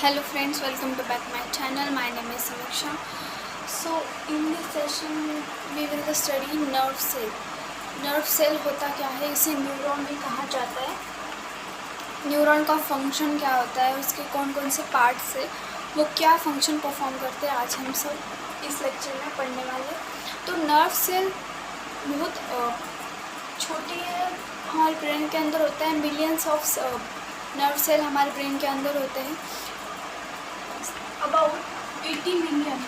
Hello friends, welcome to back my channel. My name is Samiksha. So in this session we will study nerve cell. Nerve cell होता क्या है, इसे neuron भी कहा जाता है. न्यूरॉन का फंक्शन क्या होता है, उसके कौन कौन से पार्ट्स है, वो क्या फंक्शन परफॉर्म करते हैं, आज हम सब इस लेक्चर में पढ़ने वाले. तो नर्व सेल बहुत छोटी है, हमारे ब्रेन के अंदर होता है. मिलियंस ऑफ नर्व सेल हमारे ब्रेन के अंदर होते हैं. About 80 million.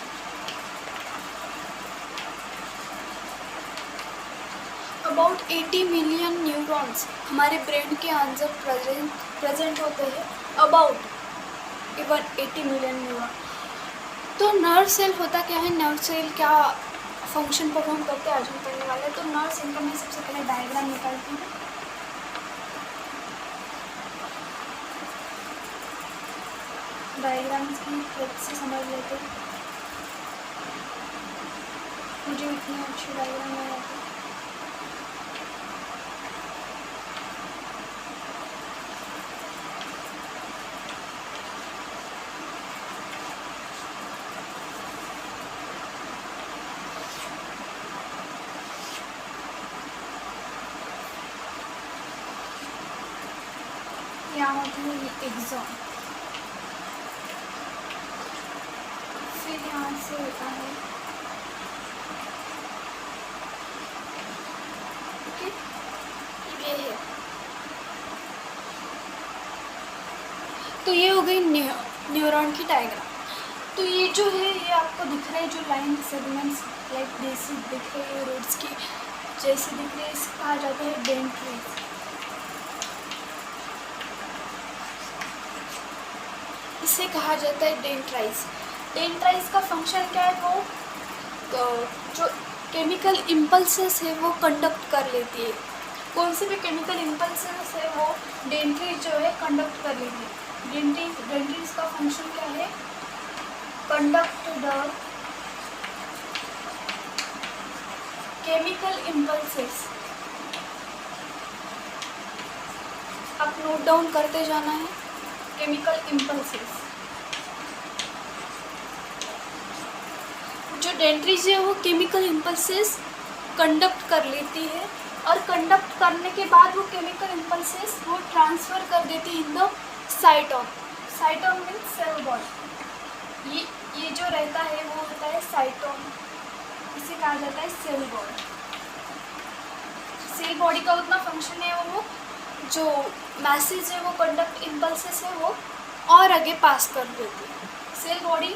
About 80 million neurons हमारे ब्रेन के अंदर प्रेजेंट होते हैं. About even 80 million neuron. तो नर्व सेल होता क्या है, नर्व सेल क्या फंक्शन परफॉर्म करते हैं, आज हम पढ़ने वाले हैं. तो नर्व सेल का मैं सबसे पहले डायग्राम निकालती हूँ. डायग्राम की हेल्प से समझ लेते हैं. मुझे इतनी अच्छी डायग्राम नहीं आती. यहाँ होती है ये एक्सॉन, फिर यहाँ से होता है ओके, ये है. तो ये हो गई न्यूरॉन की डायग्राम. तो ये जो है, ये आपको दिख रहा है, जो लाइन सेगमेंट्स लाइक जैसे दिख रहे हैं, रोड्स की जैसे दिख रहे हैं, इसे कहा जाता है डेंड्राइट्स. इसे कहा जाता है डेंड्राइट्स. डेंड्राइट्स का फंक्शन क्या है, वो जो केमिकल इम्पल्सेस है वो कंडक्ट कर लेती है. कौन से भी केमिकल इम्पल्सेस है वो डेंड्राइट जो है कंडक्ट कर लेती है. डेंड्राइट्स का फंक्शन क्या है, कंडक्ट द केमिकल इम्पल्सेस. आप नोट डाउन करते जाना है, केमिकल इम्पल्सेस. जो डेंड्राइट्स है वो केमिकल इम्पल्सेस कंडक्ट कर लेती है, और कंडक्ट करने के बाद वो केमिकल इम्पल्सेस वो ट्रांसफ़र कर देती है in the cyton. Cyton means cell body. ये जो रहता है वो होता है साइटोन. इसे कहा जाता है सेल बॉडी. सेल बॉडी का उतना फंक्शन है, वो जो मैसेज है वो कंडक्ट इम्पल्सेस है वो और आगे पास कर देती है. सेल बॉडी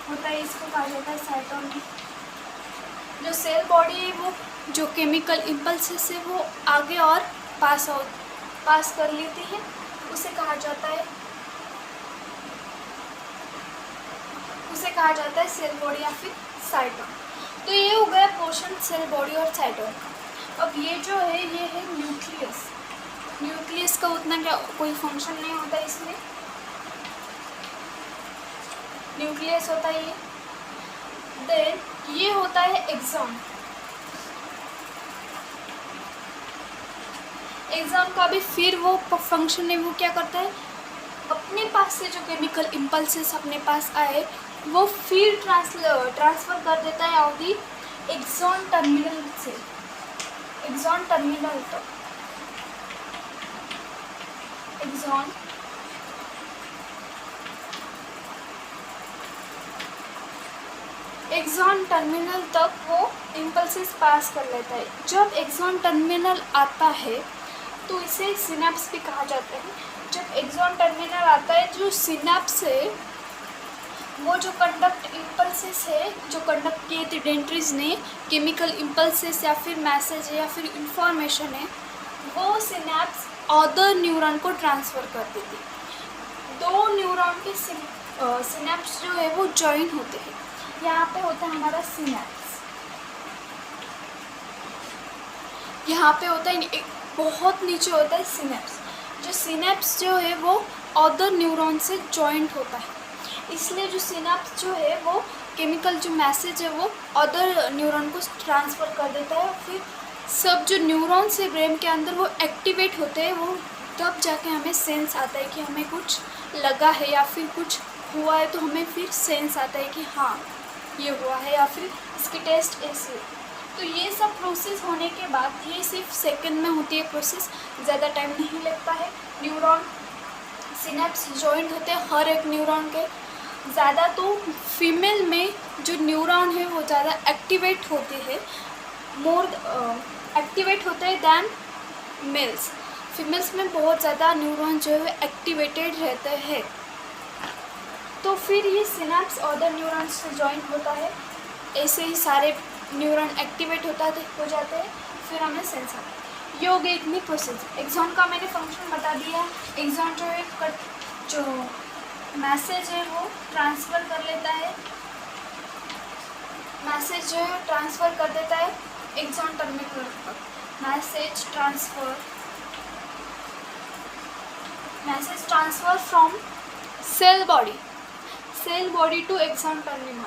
होता है, इसको कहा जाता है साइटोन. जो सेल बॉडी है वो जो केमिकल इम्पल्सेस है वो आगे और पास कर लेती है, उसे कहा जाता है सेल बॉडी या फिर साइटोन. तो ये हो गया पोर्शन सेल बॉडी और साइटोन. अब ये जो है, ये है न्यूक्लियस. न्यूक्लियस का उतना क्या कोई फंक्शन नहीं होता इसमें. न्यूक्लियस होता है ये. देन ये होता है एक्सॉन. एक्सॉन का भी फिर वो फंक्शन है, वो क्या करता है, अपने पास से जो केमिकल इम्पल्सेस अपने पास आए वो फिर ट्रांसफ़र कर देता है अवधि एक्सॉन टर्मिनल से. एक्सॉन टर्मिनल तक, एक्सॉन टर्मिनल तक वो इम्पल्सेस पास कर लेता है. जब एक्सॉन टर्मिनल आता है तो इसे सिनेप्स भी कहा जाता है. जब एक्सॉन टर्मिनल आता है, जो सिनेप्स है वो जो कंडक्ट इम्पल्सेस है, जो कंडक्ट किए थे डेंड्राइट्स ने, केमिकल इम्पल्सेस या फिर मैसेज है या फिर इंफॉर्मेशन है, वो सिनेप्स अदर न्यूरॉन को ट्रांसफ़र कर देती है. दो न्यूरॉन के सिनेप्स जो है वो जॉइन होते हैं. यहाँ पे होता है हमारा सिनेप्स. यहाँ पे होता है, बहुत नीचे होता है सिनेप्स. जो सिनेप्स जो है वो अदर न्यूरॉन से जॉइंट होता है, इसलिए जो सिनेप्स जो है वो केमिकल जो मैसेज है वो अदर न्यूरॉन को ट्रांसफ़र कर देता है. फिर सब जो न्यूरॉन्स है ब्रेन के अंदर वो एक्टिवेट होते हैं, वो तब जाके हमें सेंस आता है कि हमें कुछ लगा है या फिर कुछ हुआ है तो हमें फिर सेंस आता है कि हाँ ये हुआ है, या फिर इसकी टेस्ट ऐसी है। तो ये सब प्रोसेस होने के बाद, ये सिर्फ सेकंड में होती है प्रोसेस, ज़्यादा टाइम नहीं लगता है। न्यूरॉन सिनेप्स जॉइंट होते हैं हर एक न्यूरॉन के। ज़्यादा तो फीमेल में जो न्यूरॉन है वो ज़्यादा एक्टिवेट होते हैं, मोर एक्टिवेट होते हैं दैन मेल्स। फीमेल्स में बहुत ज़्यादा न्यूरॉन जो है एक्टिवेटेड रहते हैं। तो फिर ये सिनेप्स अदर न्यूरॉन से जॉइन होता है, ऐसे ही सारे न्यूरॉन एक्टिवेट हो जाते हैं, फिर हमें सेंस आता है। ये हो गई इतनी प्रोसेस। एक्सॉन का मैंने फंक्शन बता दिया। एक्सॉन जो है जो मैसेज है वो ट्रांसफ़र कर लेता है, मैसेज जो है ट्रांसफ़र कर देता है एक्सॉन टर्मिनल तक। Message transfer from cell body to axon terminal.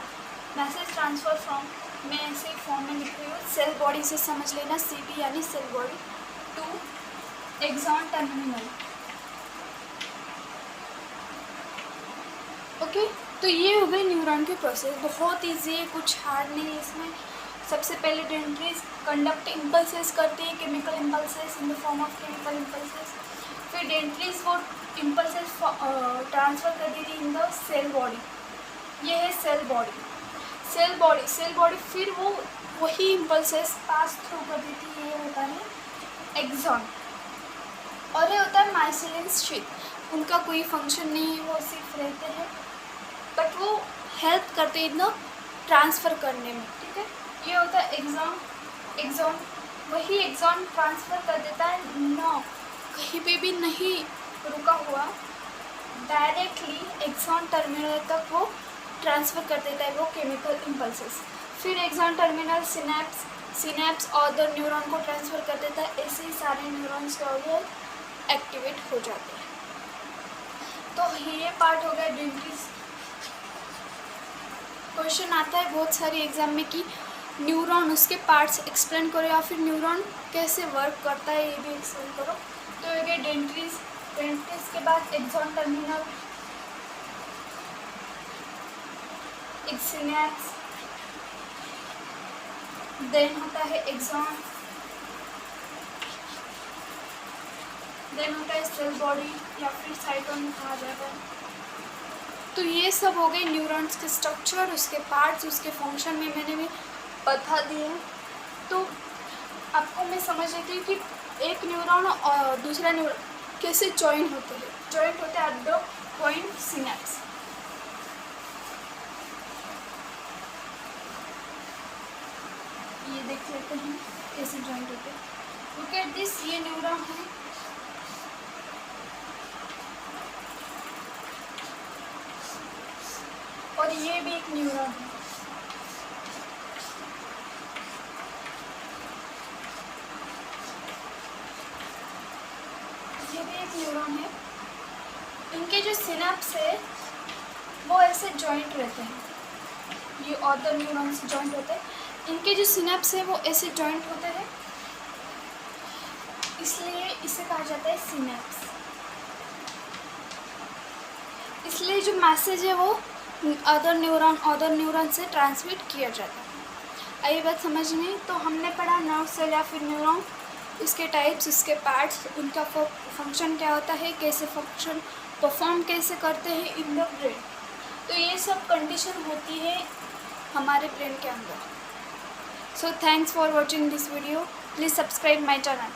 Message transfer from, मैं ऐसे फॉर्म में लिख रही हूँ, सेल बॉडी से समझ लेना, CB यानी cell body to axon terminal. Okay, तो ये हो गई न्यूरॉन की प्रोसेस। बहुत ईजी है, कुछ हार्ड नहीं है इसमें। सबसे पहले डेंड्रीज कंडक्ट इम्पल्सेस करती है, chemical impulses in the form of chemical impulses. फिर डेंड्रीज वो इम्पल्सेस ट्रांसफ़र कर देती है इन द सेल बॉडी। ये है सेल बॉडी। फिर वो वही इम्पल्सेस पास थ्रू कर देती है, ये होता है एक्सॉन। और ये होता है माइसिलिन शीथ। उनका कोई फंक्शन नहीं है, वो सिर्फ रहते हैं, बट वो हेल्प करते हैं इन ट्रांसफ़र करने में। ठीक है, ये होता है एक्सॉन। वही एक्सॉन ट्रांसफ़र कर देता है, ना कहीं पे भी नहीं रुका हुआ, डायरेक्टली एक्सॉन टर्मिनल तक वो ट्रांसफ़र कर देता है वो केमिकल इम्पल्सेस। फिर axon terminal synapse other neuron को ट्रांसफ़र कर देता है। ऐसे ही सारे न्यूरॉन्स क्या हो गए, एक्टिवेट हो जाते हैं। तो ये पार्ट हो गया डेंड्रीज। क्वेश्चन आता है बहुत सारी एग्जाम में कि न्यूरॉन, उसके पार्ट्स एक्सप्लेन करो, या फिर न्यूरॉन कैसे वर्क करता है ये भी एक्सप्लेन करो। तो ये डेंड्रीज के बाद एक्सॉन टर्मिनल, एक सिनेप्स, देन होता है एक्सॉन, देन होता है सेल बॉडी या फिर साइटोन कहा जाता है। तो ये सब हो गए न्यूरॉन्स के स्ट्रक्चर, उसके पार्ट्स, उसके फंक्शन में मैंने भी बता दिए। तो आपको मैं समझ लेती हूँ कि एक न्यूरॉन और दूसरा न्यूरॉन कैसे जॉइन होते हैं एट द पॉइंट सिनेप्स। ये देख लेते हैं कैसे जॉइंट होते हैं। लुक एट दिस, ये न्यूरॉन है, और ये भी एक न्यूरॉन है। ये भी एक न्यूरॉन है। इनके जो सिनेप्स है वो ऐसे जॉइंट रहते हैं, ये अदर न्यूरॉन्स जॉइंट होते हैं। इनके जो सिनेप्स है वो ऐसे जॉइंट होते हैं, इसलिए इसे कहा जाता है सिनेप्स। इसलिए जो मैसेज है वो अदर न्यूरॉन से ट्रांसमिट किया जाता है। आई बात समझ में? तो हमने पढ़ा नर्व सेल या फिर न्यूरॉन, उसके टाइप्स, उसके पार्ट्स, उनका फंक्शन क्या होता है, कैसे फंक्शन परफॉर्म कैसे करते हैं इन द ब्रेन। तो ये सब कंडीशन होती है हमारे ब्रेन के अंदर। So thanks for watching this video. Please subscribe my channel.